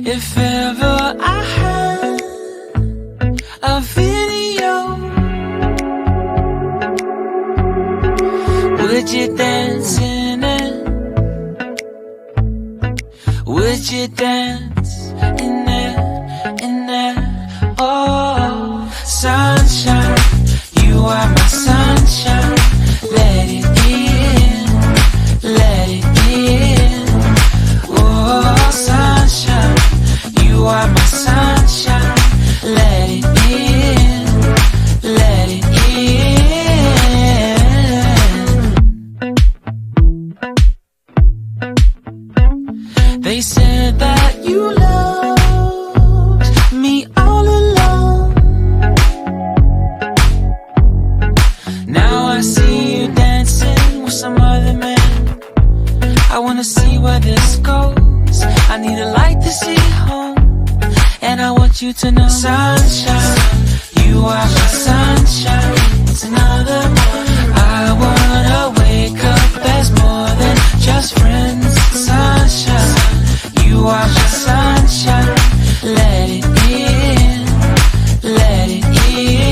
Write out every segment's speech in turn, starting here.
If ever I had a video, would you dance in it? Would you dance in it, in it? Oh, sunshine, you are my sunshine. Let it in, let it in. Oh, sunshine, you are my sunshine. Let it in, let it in. They said that you loved me all along. Now I see you dancing with some other man. I wanna see where this goes. I need a light to see home, and I want you to know, sunshine, you are my sunshine. It's another morning. I wanna wake up as more than just friends. Sunshine, you are my sunshine. Let it in, let it in.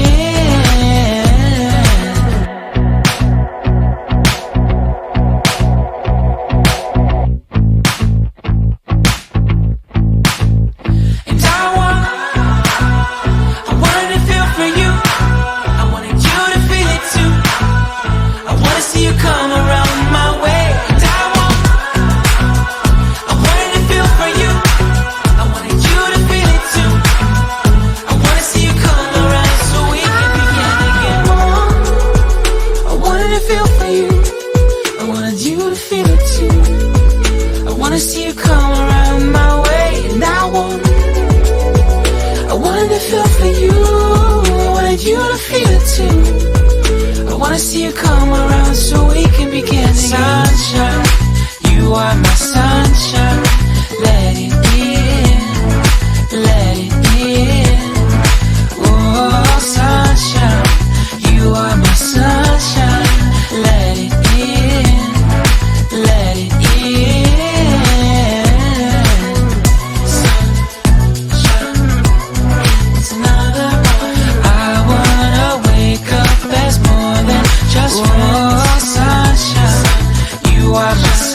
Sunshine, you are my sunshine. Let it in, let it in. Oh, sunshine, you are my sunshine. Let it in, let it in. Sunshine, it's another morning. I wanna wake up as more than just friends. Oh, sunshine, you are my sunshine.